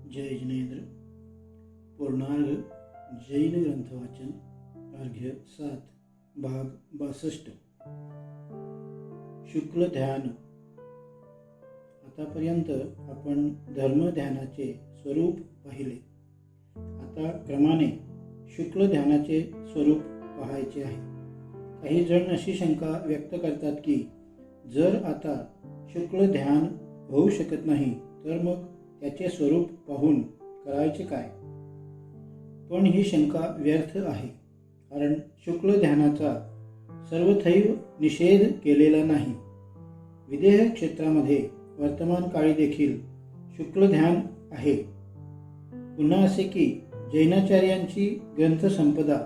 जय जिनेंद्र। पूर्णार्घ जैन ग्रंथ वाचन अर्घ्य 7 भाग 62 शुक्ल ध्यान। आतापर्यंत आपण धर्म ध्यानाचे स्वरूप पाहिले। आता क्रमाने शुक्ल ध्यानाचे स्वरूप पाहायचे आहे। काही जण अशी शंका व्यक्त करतात की जर आता शुक्ल ध्यान होऊ शकत नाही तर मग त्याचे स्वरूप पाहून करायचे काय। पण ही शंका व्यर्थ आहे, कारण शुक्ल ध्यानाचा सर्वथैव निषेध केलेला नाही। विदेह क्षेत्रामध्ये वर्तमान काळी देखील शुक्ल ध्यान आहे। पुन्हा असे की जैनाचार्यांची ग्रंथसंपदा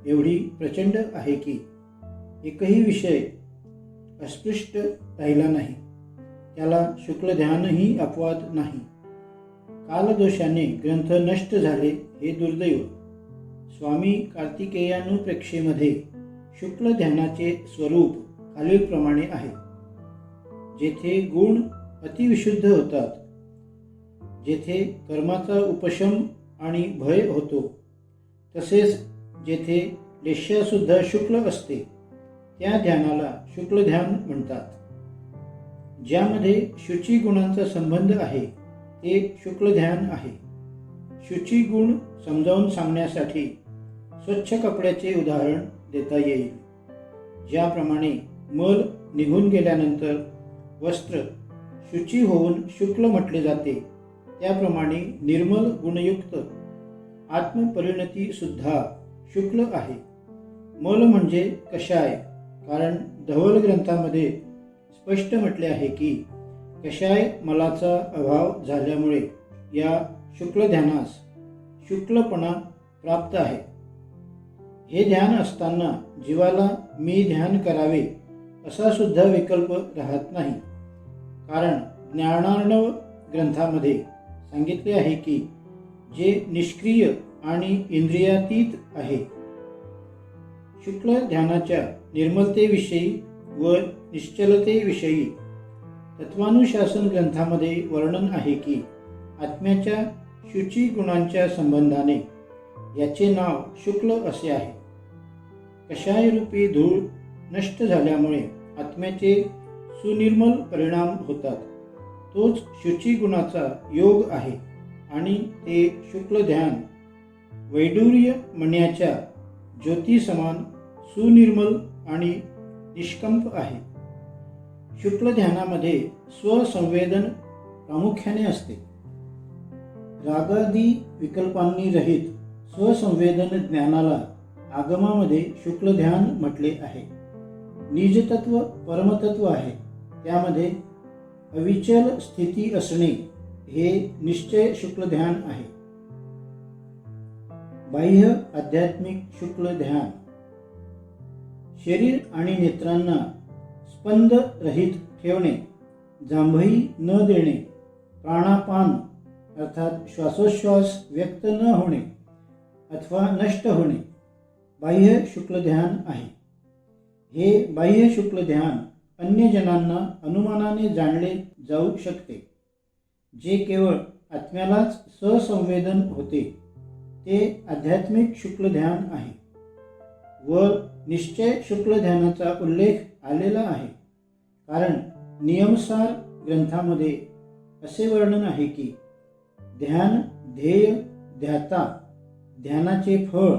एवढी प्रचंड आहे की एकही विषय अस्पृष्ट राहिला नाही। त्याला शुक्ल ध्यानही अपवाद नाही। कालदोषाने ग्रंथ नष्ट झाले हे दुर्दैव। स्वामी कार्तिकेयानुप्रेक्षेमध्ये शुक्ल ध्यानाचे स्वरूप खालीलप्रमाणे आहे। जेथे गुण अतिविशुद्ध होतात, जेथे कर्माचा उपशम आणि भय होतो, तसेच जेथे लेश्यासुद्धा शुक्ल असते त्या ध्यानाला शुक्ल ध्यान म्हणतात। ज्यामध्ये शुची गुणांचा संबंध आहे ते शुक्ल ध्यान आहे। शुची गुण समजावून सांगण्यासाठी स्वच्छ कपड्याचे उदाहरण देता येईल। ज्याप्रमाणे मल निघून गेल्यानंतर वस्त्र शुची होऊन शुक्ल म्हटले जाते, त्याप्रमाणे निर्मल गुणयुक्त आत्मपरिणती सुद्धा शुक्ल आहे। मल म्हणजे कषाय, कारण धवल ग्रंथामध्ये स्पष्ट म्हटले आहे की कषाय मलाचा अभाव झाल्यामुळे या शुक्ल ध्यानास शुक्लपणा प्राप्त आहे। हे ध्यान असताना जीवाला मी ध्यान करावे असा सुद्धा विकल्प राहत नाही, कारण ज्ञानार्णव ग्रंथामध्ये सांगितले आहे की जे निष्क्रिय आणि इंद्रियातीत आहे। शुक्ल ध्यानाच्या निर्मलतेविषयी व निश्चलतेविषयी तत्वानुशासन ग्रंथामध्ये वर्णन आहे की आत्म्याच्या शुची गुणांच्या संबंधाने याचे नाव शुक्ल असे आहे। कषायरूपी धूळ नष्ट झाल्यामुळे आत्म्याचे सुनिर्मल परिणाम होतात, तोच शुची गुणाचा योग आहे आणि ते शुक्ल ध्यान वैडूर्य मण्याच्या ज्योती समान सुनिर्मल आणि निष्कंप आहे। शुक्ल ध्यानामध्ये स्वसंवेदन प्रामुख्याने असते। रागादी विकल्पांनी रहित स्वसंवेदन ज्ञानाला आगमामध्ये शुक्ल ध्यान म्हटले आहे। निजतत्व परमतत्व आहे, त्यामध्ये अविचल स्थिती असणे हे निश्चय शुक्ल ध्यान आहे। बाह्य आध्यात्मिक शुक्ल ध्यान शरीर आणि नेत्रांना स्पंद रहित ठेवणे, जांभई न देणे, प्राणापान अर्थात श्वासोश्वास व्यक्त न होणे अथवा नष्ट होणे बाह्य शुक्ल ध्यान आहे। हे बाह्य शुक्ल ध्यान अन्य जनांना अनुमानाने जाणले जाऊ शकते। जे केवळ आत्म्यालाच ससंवेदन होते ते आध्यात्मिक शुक्ल ध्यान आहे। वर निश्चय शुक्ल ध्यानाचा उल्लेख आलेला आहे, कारण नियमसार ग्रंथामध्ये असे वर्णन आहे की ध्यान, ध्येय, ध्याता, ध्यानाचे फळ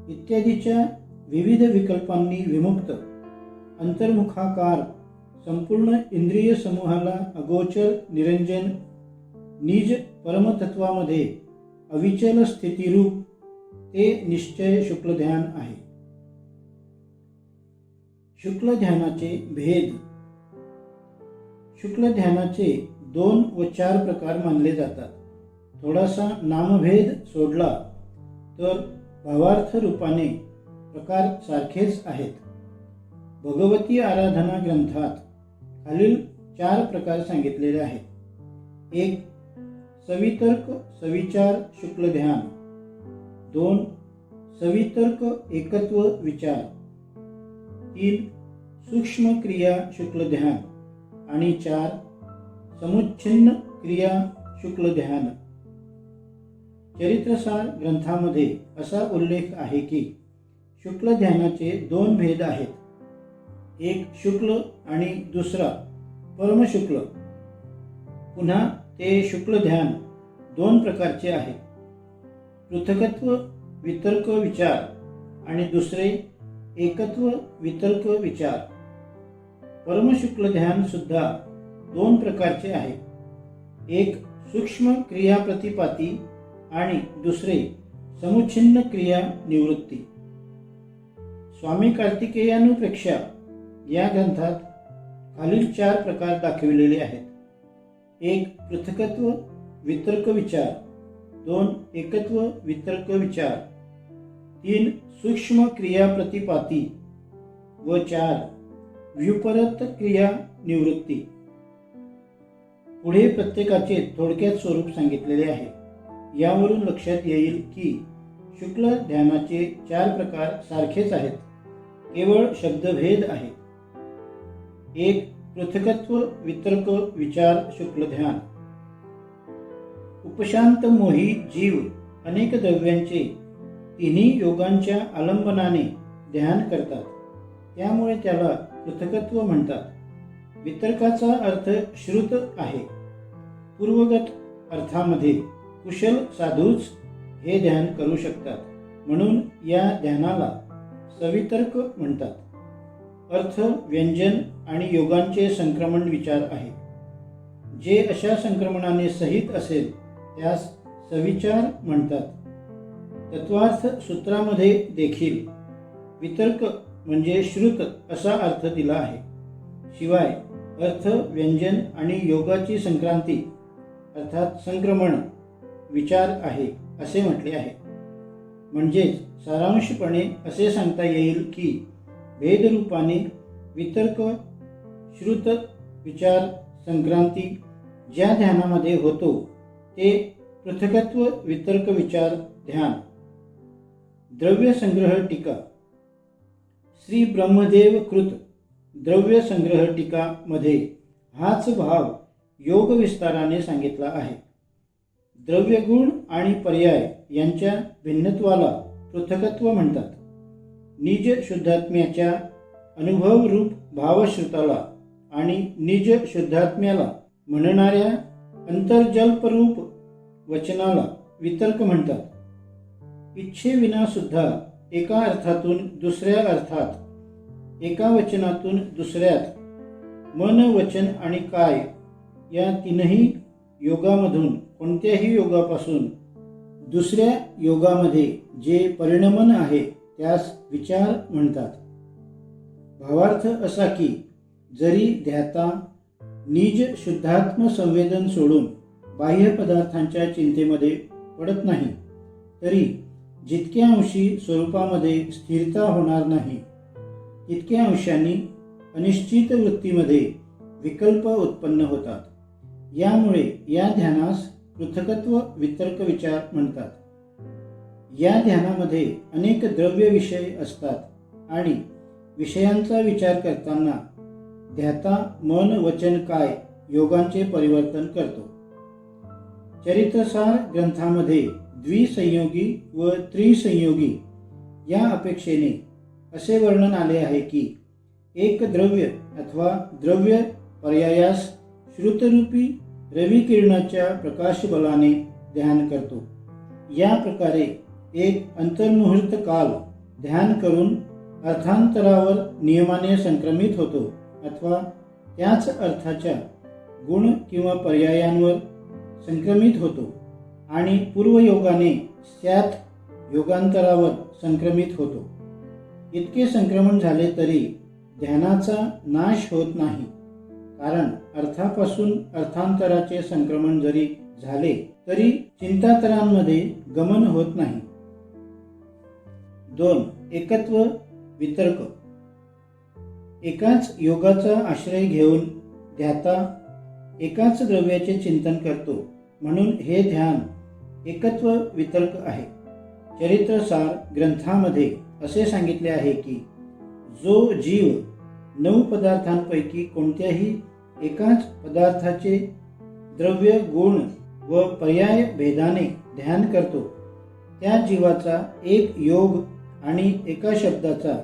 इत्यादीच्या विविध विकल्पांनी विमुक्त, अंतर्मुखाकार, संपूर्ण इंद्रिय समूहाला अगोचर निरंजन, निज परमतत्वामध्ये अविचल स्थितीरूप ते निश्चय शुक्ल ध्यान आहे। शुक्ल ध्यानाचे भेद। शुक्ल ध्यानाचे 2 व 4 प्रकार मानले जातात। थोडासा नामभेद सोडला तर भावार्थ रूपाने प्रकार सारखेच आहेत। भगवती आराधना ग्रंथात खालील 4 प्रकार सांगितलेले आहेत। 1. सवितर्क सविचार शुक्ल ध्यान। 2. सवितर्क एकत्व विचार। 3. सूक्ष्म क्रिया शुक्ल ध्यान आणि 4. समुच्छिन्न क्रिया शुक्ल ध्यान। चरित्रसार ग्रंथामध्ये असा उल्लेख आहे की शुक्ल ध्यानाचे 2 भेद आहेत. एक शुक्ल आणि दुसरा परमशुक्ल. पुन्हा ते शुक्ल ध्यान 2 प्रकारचे आहे. पृथकत्व वितर्क विचार आणि दुसरे एकत्व वितर्क विचार. परमशुक्ल ध्यान सुद्धा 2 प्रकारचे आहे. एक सूक्ष्म क्रिया प्रतिपाती आणि दुसरे समुच्छिन्न क्रिया निवृत्ती. स्वामी कार्तिकेयानुपेक्षा या ग्रंथात खालील 4 प्रकार दाखविलेले आहेत. 1 पृथकत्व वितर्क विचार, 2 एकत्व वितर्क विचार, 3 सूक्ष्म क्रिया प्रतिपाती व 4 व्युपरत क्रिया निवृत्ती. पुढे प्रत्येकाचे थोडक्यात स्वरूप सांगितलेले आहे. यावरून लक्षात येईल की शुक्ल ध्यानाचे 4 प्रकार सारखेच आहेत, केवळ शब्दभेद आहे. 1 पृथकत्व वितर्क विचार शुक्ल ध्यान. उपशांत मोही जीव अनेक द्रव्यांचे तिन्ही योगांच्या आलंबनाने ध्यान करतात, त्यामुळे त्याला पृथकत्व म्हणतात. वितर्काचा अर्थ श्रुत आहे. पूर्वगत अर्थामध्ये कुशल साधूच हे ध्यान करू शकतात, म्हणून या ध्यानाला सवितर्क म्हणतात. अर्थ, व्यंजन आणि योगांचे संक्रमण विचार आहे. जे अशा संक्रमणाने सहित असेल त्यास सविचार म्हणतात. तत्वार्थ सूत्रामध्ये देखील वितर्क म्हणजे श्रुत असा अर्थ दिला आहे. शिवाय अर्थ, व्यंजन आणि योगाची संक्रांती अर्थात संक्रमण विचार आहे असे म्हटले आहे. म्हणजेच सारांशपणे असे सांगता येईल की भेदरूपाने वितर्क, श्रुत, विचार, संक्रांती ज्या ध्यानामध्ये होतो ते पृथकत्व वितर्क विचार ध्यान. द्रव्य संग्रह टीका. श्री ब्रह्मदेव कृत द्रव्य संग्रह टीका मध्ये हाच भाव योग विस्ताराने सांगितला आहे. द्रव्यगुण आणि पर्याय यांच्या भिन्नत्वाला पृथकत्व म्हणतात. निज शुद्धात्म्याच्या अनुभवरूप भावश्रुताला आणि निज शुद्धात्म्याला म्हणणाऱ्या अंतर्जल्परूप वचनाला वितर्क म्हणतात. इच्छेविना सुद्धा एका अर्थातून दुसऱ्या अर्थात, एका वचनातून दुसऱ्यात मन, वचन आणि काय या तीनही योगामधून कोणत्याही योगापासून दुसऱ्या योगामध्ये जे परिणमन आहे त्यास विचार म्हणतात. भावार्थ असा की जरी ध्याता निज शुद्धात्म संवेदन सोडून बाह्य पदार्थांच्या चिंतेमध्ये पडत नाही, तरी जितक्या अंशी स्वरूपामध्ये स्थिरता होणार नाही तितक्या अंशांनी अनिश्चित वृत्तीमध्ये विकल्प उत्पन्न होतात. यामुळे या ध्यानास पृथकत्व वितर्क विचार म्हणतात. या ध्यानामध्ये अनेक द्रव्य विषय असतात आणि विषयांचा विचार करताना ध्याता मन, वचन, काय योगांचे परिवर्तन करतो. चरित्रसार ग्रंथामध्ये द्विसंयोगी व त्रिसंयोगी या अपेक्षेने असे वर्णन आले आहे की एक द्रव्य अथवा द्रव्य पर्यायास श्रुतरूपी रविकिरणाच्या प्रकाशबलाने ध्यान करतो. या प्रकारे एक अंतर्मुहूर्त काल ध्यान करून अर्थांतरावर नियमाने संक्रमित होतो अथवा त्याच अर्थाच्या गुण किंवा पर्यायांवर संक्रमित होतो आणि पूर्वयोगाने त्यात योगांतरावर संक्रमित होतो. इतके संक्रमण झाले तरी ध्यानाचा नाश होत नाही, कारण अर्थापासून अर्थांतराचे संक्रमण जरी झाले तरी चिंतातरांमध्ये गमन होत नाही. 2 एकत्व वितर्क. एकाच योगाचा आश्रय घेऊन ध्याता एकाच द्रव्याचे चिंतन करतो, म्हणून हे ध्यान एकत्व वितर्क आहे. चरित्रसार ग्रंथामध्ये असे सांगितले आहे की जो जीव 9 पदार्थांपैकी कोणत्याही एकाच पदार्थाचे द्रव्य, गुण व पर्याय भेदाने ध्यान करतो त्या जीवाचा एक योग आणि एका शब्दाचा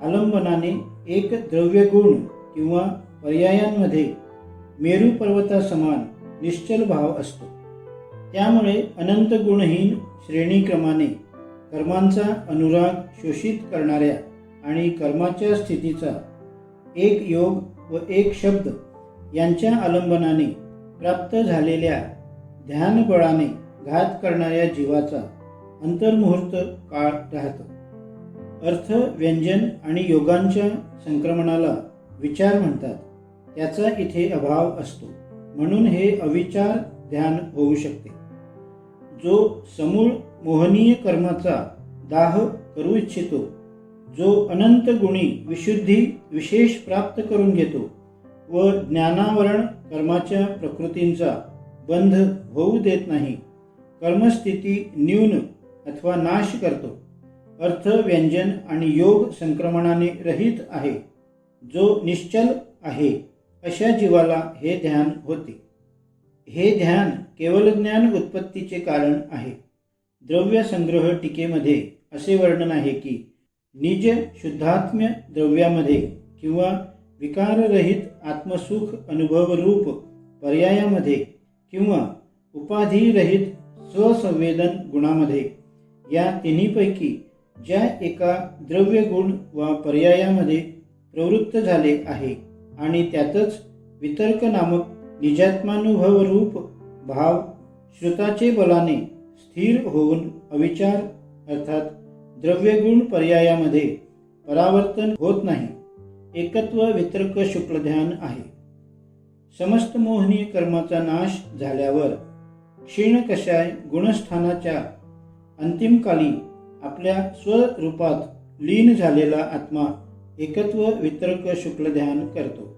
आलंबनाने एक द्रव्यगुण किंवा पर्यायांमध्ये मेरू पर्वतासमान निश्चल भाव असतो. त्यामुळे अनंत गुणहीन श्रेणीक्रमाने कर्मांचा अनुराग शोषित करणाऱ्या आणि कर्माच्या स्थितीचा एक योग व एक शब्द यांच्या आलंबनाने प्राप्त झालेल्या ध्यानबळाने घात करणाऱ्या जीवाचा अंतर्मुहूर्त काळ राहतो. अर्थ, व्यंजन आणि योगांच्या संक्रमणाला विचार म्हणतात. त्याचा इथे अभाव असतो, म्हणून हे अविचार ध्यान होऊ शकते. जो समूळ मोहनीय कर्माचा दाह करू इच्छितो, जो अनंत गुणी विशुद्धी विशेष प्राप्त करून घेतो व ज्ञानावरण कर्माच्या प्रकृतींचा बंध होऊ देत नाही, कर्मस्थिती न्यून अथवा नाश करतो, अर्थ, व्यंजन आणि योग संक्रमणाने रहित आहे, जो निश्चल आहे, अशा जीवाला हे ध्यान होते. हे ध्यान केवल ज्ञान उत्पत्तीचे कारण आहे. द्रव्य संग्रह टीकेमध्ये असे वर्णन आहे की निज शुद्धात्म्य द्रव्यामध्ये किंवा विकाररहित आत्मसुख अनुभवरूप पर्यायामध्ये किंवा उपाधिरहित स्वसंवेदन गुणामध्ये या तिन्हीपैकी ज्या एका द्रव्यगुण वा पर्यायामध्ये प्रवृत्त झाले आहे आणि त्यातच वितर्क नामक निजात्मानुभवरूप भाव श्रुताचे बलाने स्थिर होऊन अविचार अर्थात द्रव्यगुण पर्यायामध्ये परावर्तन होत नाही, एकत्व वितर्क शुक्ल ध्यान आहे. समस्त मोहनीय कर्माचा नाश झाल्यावर क्षीण कषाय गुणस्थानाच्या अंतिमकाली आपल्या स्वरूपात लीन झालेला आत्मा एकत्व वितर्क शुक्ल ध्यान करतो.